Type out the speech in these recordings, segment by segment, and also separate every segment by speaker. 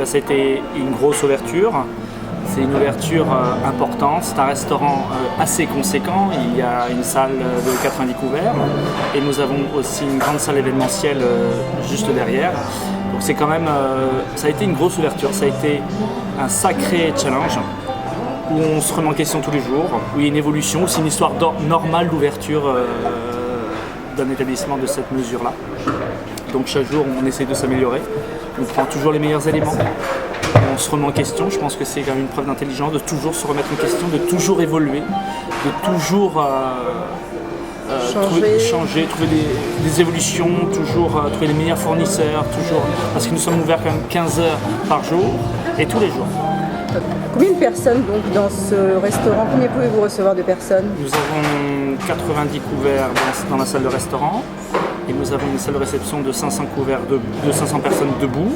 Speaker 1: ça a été une grosse ouverture. C'est une ouverture importante, c'est un restaurant assez conséquent, il y a une salle de 90 couverts et nous avons aussi une grande salle événementielle juste derrière. Donc c'est quand même, ça a été une grosse ouverture, ça a été un sacré challenge où on se remet en question tous les jours, où il y a une évolution, où c'est une histoire normale d'ouverture d'un établissement de cette mesure-là. Donc chaque jour on essaie de s'améliorer, on prend toujours les meilleurs éléments. On se remet en question, je pense que c'est quand même une preuve d'intelligence de toujours se remettre en question, de toujours évoluer, de toujours changer, trouver des évolutions, toujours trouver les meilleurs fournisseurs, toujours, parce que nous sommes ouverts quand même 15 heures par jour et tous les jours.
Speaker 2: Combien de personnes donc dans ce restaurant? Combien pouvez-vous recevoir de personnes?
Speaker 1: Nous avons 90 couverts dans la salle de restaurant et nous avons une salle de réception de 500 couverts, de 500 personnes debout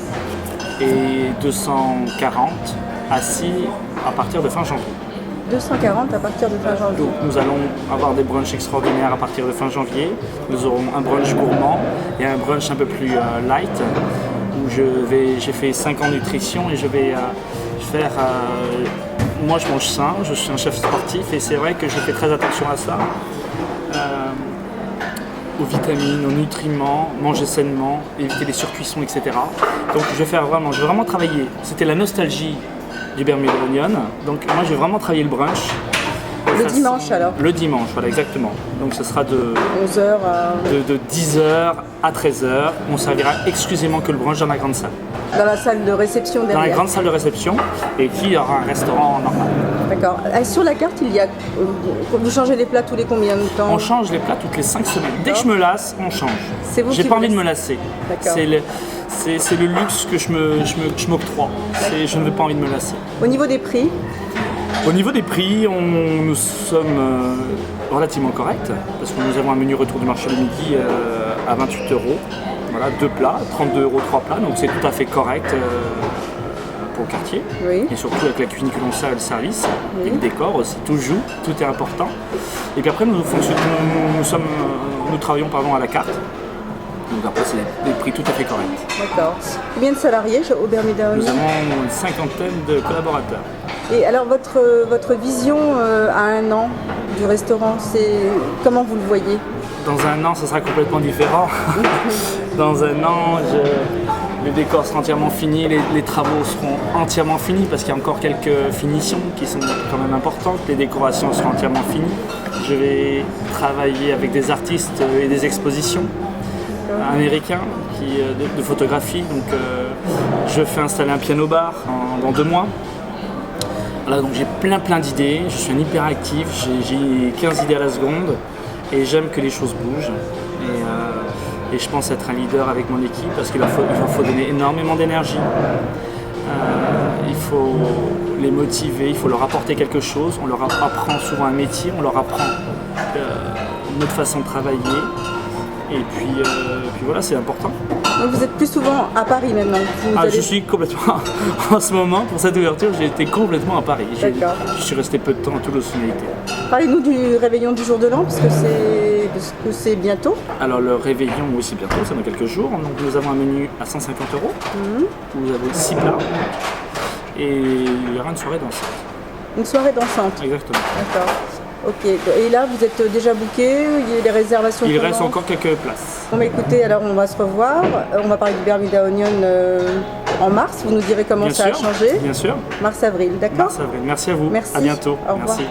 Speaker 1: et 240 assis à partir de fin janvier.
Speaker 2: 240 à partir de fin janvier.
Speaker 1: Donc nous allons avoir des brunchs extraordinaires à partir de fin janvier. Nous aurons un brunch gourmand et un brunch un peu plus light où j'ai fait 5 ans de nutrition et je vais faire... moi je mange sain, je suis un chef sportif et c'est vrai que je fais très attention à ça. Aux vitamines, aux nutriments, manger sainement, éviter les surcuissons, etc. Donc je vais vraiment travailler. C'était la nostalgie du Bermuda Onion. Donc moi je vais vraiment travailler le brunch.
Speaker 2: Le dimanche alors?
Speaker 1: Le dimanche, voilà exactement. Donc ce sera de
Speaker 2: 11h
Speaker 1: de 10h à 13h. On servira exclusivement que le brunch dans la grande salle.
Speaker 2: Dans la salle de réception derrière?
Speaker 1: Dans la grande salle de réception. Et puis il y aura un restaurant normal.
Speaker 2: D'accord. Sur la carte, il y a. Vous changez les plats tous les combien de temps?
Speaker 1: On change les plats toutes les 5 semaines. Dès que je me lasse, on change.
Speaker 2: C'est vous
Speaker 1: J'ai
Speaker 2: qui
Speaker 1: pas
Speaker 2: vous
Speaker 1: envie de me
Speaker 2: lassez.
Speaker 1: lasser. C'est le luxe que je m'octroie. Je ne veux pas envie de me lasser.
Speaker 2: Au niveau des prix?
Speaker 1: Au niveau des prix, nous sommes relativement corrects parce que nous avons un menu retour du marché le midi à 28 €. Voilà, 2 plats, 32 € 3 plats, donc c'est tout à fait correct pour le quartier.
Speaker 2: Oui.
Speaker 1: Et surtout avec la cuisine que l'on sert et le service, et le décor aussi, tout joue, tout est important. Et puis après, nous travaillons à la carte. Donc après, c'est des prix tout à fait corrects.
Speaker 2: D'accord. Combien de salariés au Bermuda Onion?
Speaker 1: Nous avons une cinquantaine de collaborateurs.
Speaker 2: Et alors votre vision à un an du restaurant, c'est comment vous le voyez?
Speaker 1: Dans un an, ça sera complètement différent. Dans un an, le décor sera entièrement fini, les travaux seront entièrement finis parce qu'il y a encore quelques finitions qui sont quand même importantes. Les décorations seront entièrement finies. Je vais travailler avec des artistes et des expositions américains de photographie. Donc, je fais installer un piano-bar dans 2 mois. Voilà, donc j'ai plein d'idées, je suis un hyperactif, j'ai 15 idées à la seconde et j'aime que les choses bougent. Et je pense être un leader avec mon équipe parce qu'il faut donner énormément d'énergie. Il faut les motiver, il faut leur apporter quelque chose. On leur apprend souvent un métier, on leur apprend notre façon de travailler. Et puis voilà, c'est important.
Speaker 2: Donc vous êtes plus souvent à Paris maintenant?
Speaker 1: Je suis complètement, en ce moment, pour cette ouverture, j'ai été complètement à Paris. Je suis resté peu de temps à Toulouse-Finalité.
Speaker 2: Parlez-nous du réveillon du jour de l'an, parce que c'est bientôt.
Speaker 1: Alors le réveillon, oui c'est bientôt, c'est dans quelques jours. Donc nous avons un menu à 150 €, où vous avez 6 plats, et il y aura une soirée dansante.
Speaker 2: Une soirée dansante?
Speaker 1: Exactement.
Speaker 2: D'accord. Ok, et là vous êtes déjà booké, il y a des réservations?
Speaker 1: Il reste encore quelques places.
Speaker 2: Bon bah écoutez, alors on va se revoir, on va parler du Bermuda Onion en mars, vous nous direz comment ça a changé.
Speaker 1: Bien sûr.
Speaker 2: Mars-avril, d'accord?
Speaker 1: Mars-avril, merci à vous.
Speaker 2: Merci.
Speaker 1: À bientôt.
Speaker 2: Au revoir.
Speaker 1: Merci.